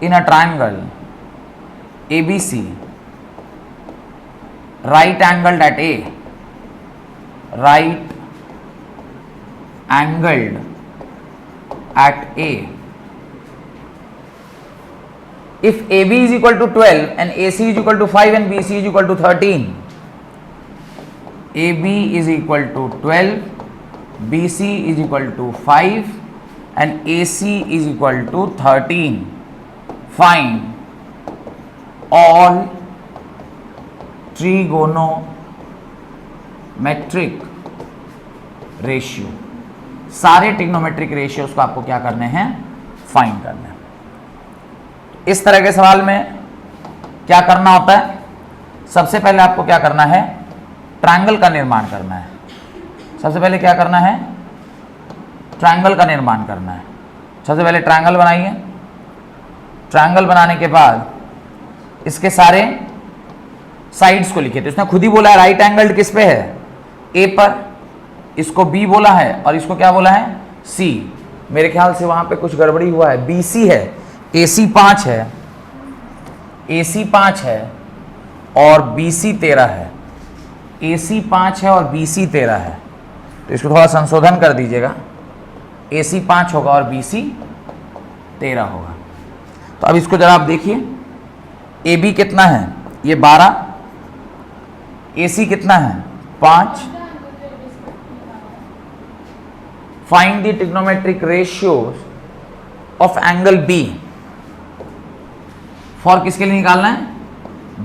in a triangle ABC, right angled at A, right angled at A. If AB is equal to 12 and AC is equal to 5 and BC is equal to 13, AB is equal to 12, BC is equal to 5 and AC is equal to 13. Find all trigonometric ratio, सारे trigonometric ratios को आपको क्या करने हैं, find करना है। इस तरह के सवाल में क्या करना होता है, सबसे पहले आपको क्या करना है, ट्रायंगल का निर्माण करना है। सबसे पहले क्या करना है, ट्रायंगल का निर्माण करना है। सबसे पहले ट्रायंगल बनाइए। ट्रायंगल बनाने के बाद इसके सारे साइड्स को लिखिए। तो इसने खुद ही बोला है राइट एंगल्ड किस पे है, ए पर, इसको बी बोला है और इसको क्या बोला है, सी। मेरे ख्याल से वहां पे कुछ गड़बड़ी हुआ है, बीसी है, एसी 5 है, एसी 5 है और बीसी 13 है। एसी 5 है और बीसी 13 है, तो इसको थोड़ा संशोधन कर दीजिएगा, एसी 5 होगा और बीसी 13 होगा। तो अब इसको जरा आप देखिए, ए बी कितना है, ये 12, एसी कितना है 5। Find the trigonometric ratios of angle B. For किसके लिए निकालना है,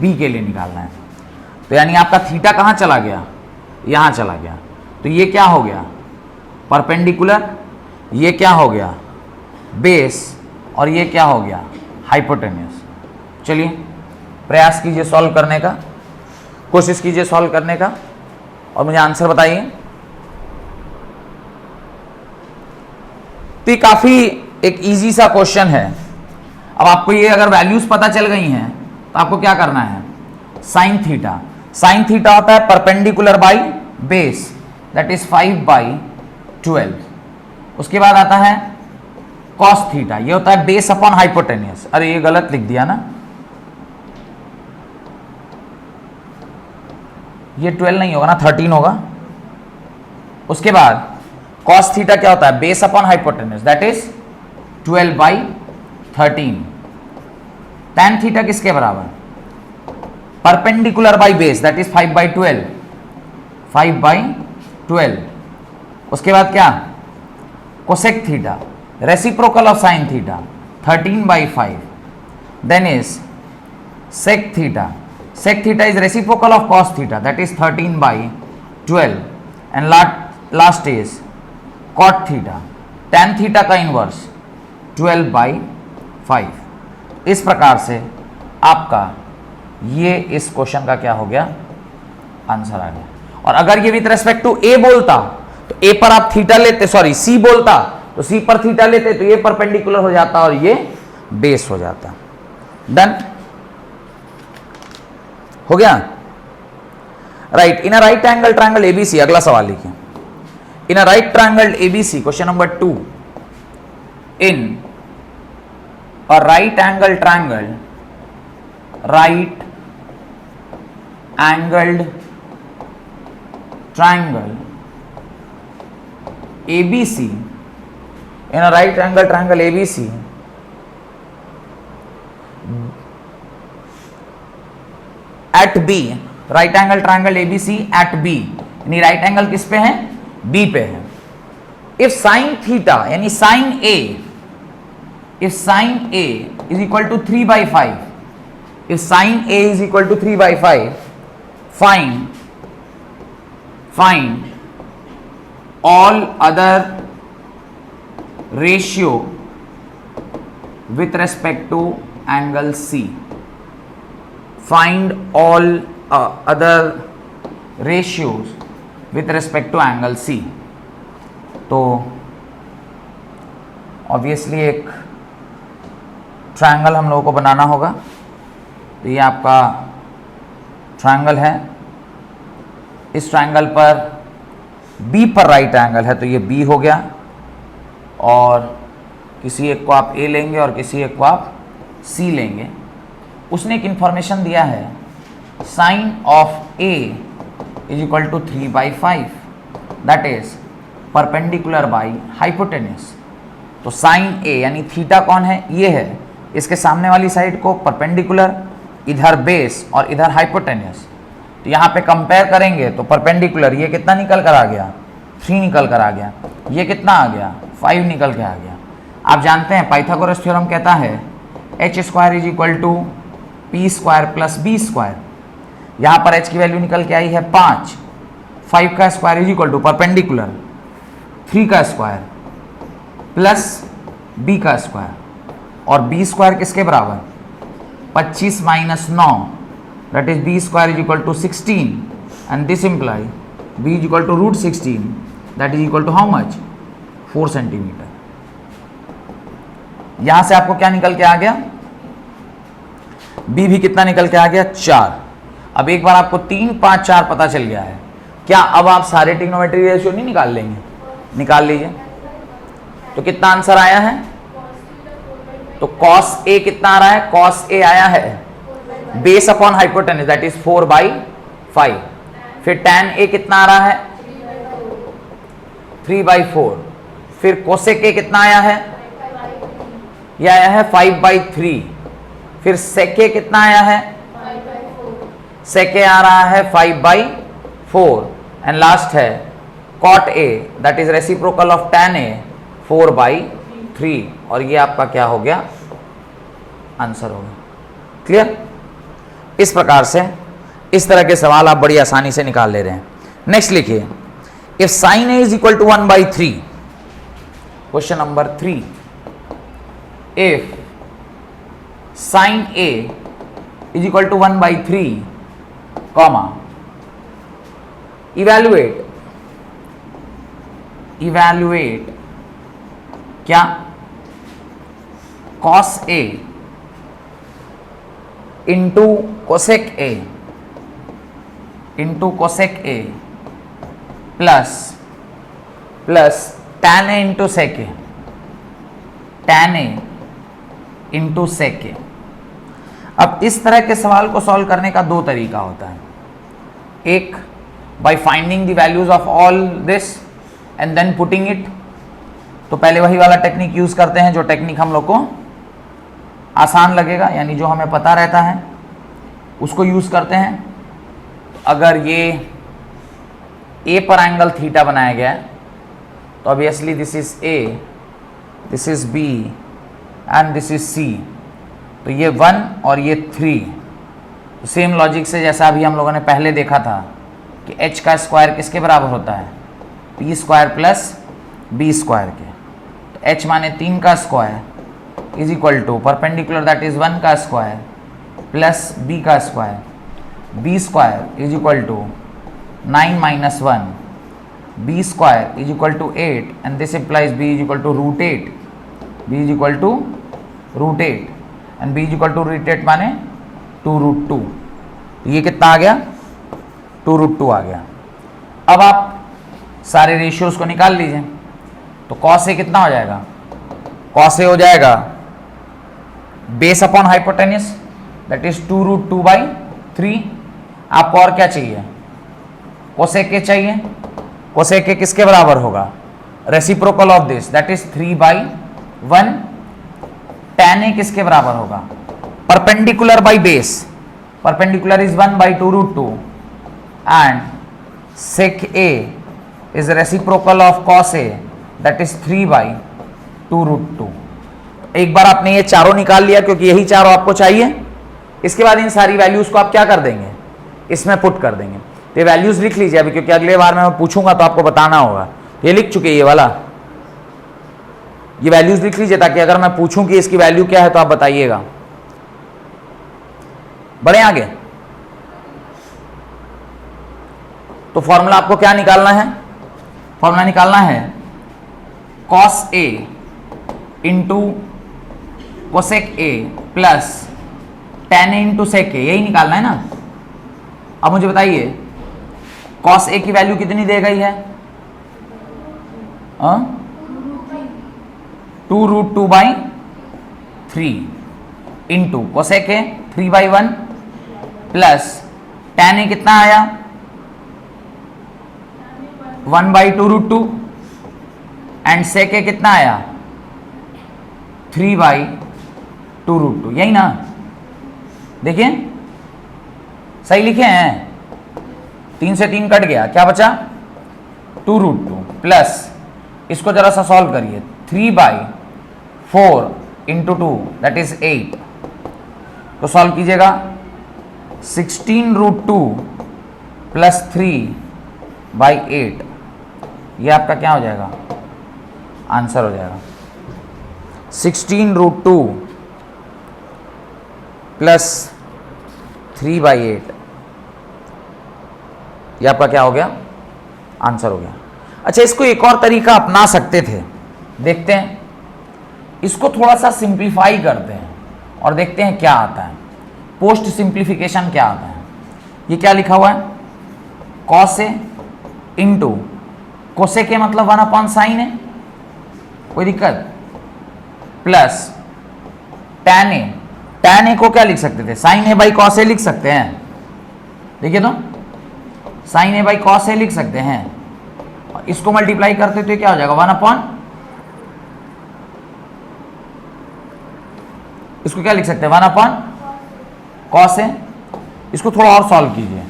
बी के लिए निकालना है। तो यानी आपका थीटा कहां चला गया, यहां चला गया। तो ये क्या हो गया, परपेंडिकुलर, ये क्या हो गया, बेस, और ये क्या हो गया, हाइपोटेन्यूस। चलिए प्रयास कीजिए सॉल्व करने का, कोशिश कीजिए सॉल्व करने का और मुझे आंसर बताइए। तो ये काफी एक इजी सा क्वेश्चन है। अब आपको ये अगर वैल्यूज पता चल गई हैं तो आपको क्या करना है, साइन थीटा। साइन थीटा होता है perpendicular by base, that is 5/12। उसके बाद आता है कॉस थीटा, ये होता है बेस अपॉन हाइपोटेन्यूस। अरे ये गलत लिख दिया ना, ये 12 नहीं होगा ना, 13 होगा। उसके बाद कॉस थीटा क्या होता है, base upon hypotenuse, that is 12/13। Tan theta किसके बराबर, perpendicular by base, that is 5/12, 5/12। उसके बाद क्या, cosec theta, reciprocal of sine theta, 13/5। Then is sec theta, sec theta is reciprocal of cos theta, that is 13/12, and last is cot theta, tan theta का inverse 12/5। इस प्रकार से आपका ये इस क्वेश्चन का क्या हो गया, आंसर आ गया। और अगर ये विथ रेस्पेक्ट टू ए बोलता तो ए पर आप थीटा लेते, सॉरी सी बोलता तो सी पर थीटा लेते, तो ये परपेंडिकुलर हो जाता और ये बेस हो जाता। डन हो गया, right. In a right angle triangle ABC, अगला सवाल लिखिए। इन अ राइट ट्रायंगल एबीसी, question number 2, in a right angle triangle, right angled triangle ABC, in a right angle triangle ABC, at B, right angle triangle ABC at B, यानी right angle किस पे है, बी पे है। इफ साइन थीटा यानी sine A, if sine A is equal to 3/5, if sine A is equal to 3/5, find all other ratio with respect to angle C. Find all other ratios with respect to angle C। तो obviously एक triangle हम लोगों को बनाना होगा। तो ये आपका triangle है, इस ट्रायंगल पर B पर राइट एंगल है तो ये B हो गया, और किसी एक को आप A लेंगे और किसी एक को आप C लेंगे, उसने एक इंफॉर्मेशन दिया है sine of A is equal to 3/5, that is perpendicular by hypotenuse. तो साइन A यानी थीटा कौन है, ये है, इसके सामने वाली साइड को परपेंडिकुलर, इधर बेस और इधर हाइपोटेन्यूस। तो यहाँ पे कंपेयर करेंगे तो परपेंडिकुलर ये कितना निकल कर आ गया, 3 निकल कर आ गया, ये कितना आ गया, 5 निकल के आ गया। आप जानते हैं पाइथागोरस थ्योरम कहता है h² is equal to p² plus b²। यहाँ पर h की वैल्यू निकल के आई है 5, 5 का square is equal to perpendicular 3 का स्क्वायर प्लस b का स्क्वायर, और b² किसके बराबर, 25 minus 9, that is b² is equal to 16, and this imply b is equal to √16, that is equal to how much, 4 centimetre. यहां से आपको क्या निकल के आ गया, b भी कितना निकल के आ गया, 4। अब एक बार आपको 3, 5, 4 पता चल गया है, क्या अब आप सारे ट्रिग्नोमेट्रिक रेशियो नहीं निकाल लेंगे, निकाल लीजिए। तो कितना आंसर आया है, तो cos A कितना आ रहा है, cos A आया है base upon hypotenuse that is 4/5। फिर tan A कितना आ रहा है, 3/4। फिर cosec A कितना आया है, यह आया है 5/3। फिर sec A कितना आया है, sec A आ रहा है 5/4। एंड लास्ट है cot A that is reciprocal of tan A 4/3। और ये आपका क्या हो गया, आंसर हो गया। क्लियर। इस प्रकार से इस तरह के सवाल आप बड़ी आसानी से निकाल ले रहे हैं। नेक्स्ट लिखिए, if sine A is equal to 1/3, question number 3, if sine A is equal to 1/3, comma, evaluate क्या, cos A into cosec A plus tan A into sec A, tan A into sec A। अब इस तरह के सवाल को solve करने का 2 तरीका होता है, एक by finding the values of all this and then putting it. तो पहले वही वाला टेक्निक यूज करते हैं जो टेक्निक हम लोग को आसान लगेगा, यानी जो हमें पता रहता है उसको यूज करते हैं। तो अगर ये A पर एंगल थीटा बनाया गया है तो obviously this is A, this is B and this is C। तो ये 1 और ये 3। तो सेम लॉजिक से जैसा अभी हम लोगों ने पहले देखा था कि h का स्क्वायर किसके बराबर होता है, p² प्लस b² के। तो h माने 3 का square is equal to perpendicular that is 1 का स्क्वायर प्लस b का square, b² is equal to 9 minus 1, b² is equal to 8 and this implies b is equal to √8, b is equal to √8 and b is equal to √8 माने 2√2। ये कितना आ गया, 2√2 आ गया। अब आप सारे रेशियोज को निकाल लीजिए। तो cos A कितना हो जाएगा, cos A हो जाएगा base upon hypotenuse that is 2√2/3। आपको और क्या चाहिए, cosec A चाहिए। cosec A किसके बराबर होगा, reciprocal of this that is 3/1। tan A किसके बराबर होगा, perpendicular by base, perpendicular is 1/2√2 and sec A is reciprocal of cos A that is 3/2√2। एक बार आपने ये चारों निकाल लिया क्योंकि यही चारों आपको चाहिए। इसके बाद इन सारी वैल्यूज को आप क्या कर देंगे, इसमें पुट कर देंगे। तो ये वैल्यूज लिख लीजिए अभी, क्योंकि अगले बार मैं पूछूंगा तो आपको बताना होगा। ये लिख चुके ये वाला, ये वैल्यूज लिख लीजिए ताकि अगर मैं पूछूं कि इसकी वैल्यू क्या है तो आप बताइएगा। बढ़े आगे। तो फॉर्मूला आपको क्या निकालना है, फॉर्मूला निकालना है cos A into cosec A plus tan A into sec A, यही निकालना है ना। अब मुझे बताइए cos A की वैल्यू कितनी दे गई है, 2√2/3। इंटू कोसेक ए 3/1 प्लस tan ए कितना आया 1/2√2 एंड सेक ए कितना आया 3/2√2। यही ना, देखिए सही लिखे हैं, 3 से 3 कट गया, क्या बचा 2√2 प्लस इसको जरा सा सॉल्व करिए 3/4 इंटू 2 दैट इज 8 तो सॉल्व कीजिएगा 16√2 प्लस 3/8 ये आपका क्या हो जाएगा आंसर हो जाएगा 16√2 प्लस 3/8 ये आपका क्या हो गया आंसर हो गया। अच्छा, इसको एक और तरीका अपना सकते थे, देखते हैं, इसको थोड़ा सा सिंप्लीफाई करते हैं और देखते हैं क्या आता है। पोस्ट सिंप्लीफिकेशन क्या आता है, ये क्या लिखा हुआ है कॉस ए इंटू कोसे के मतलब 1/sin है, कोई दिक्कत, प्लस tan ए को क्या लिख सकते थे sin a by cos A लिख सकते हैं, देखिए तो sin a by cos A लिख सकते हैं, इसको मल्टीप्लाई करते तो क्या हो जाएगा 1/, इसको क्या लिख सकते हैं 1/cos ए। इसको थोड़ा और सॉल्व कीजिए,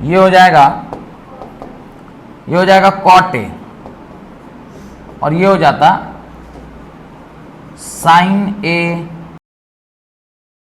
ये हो जाएगा cot ए और ये हो जाता sin a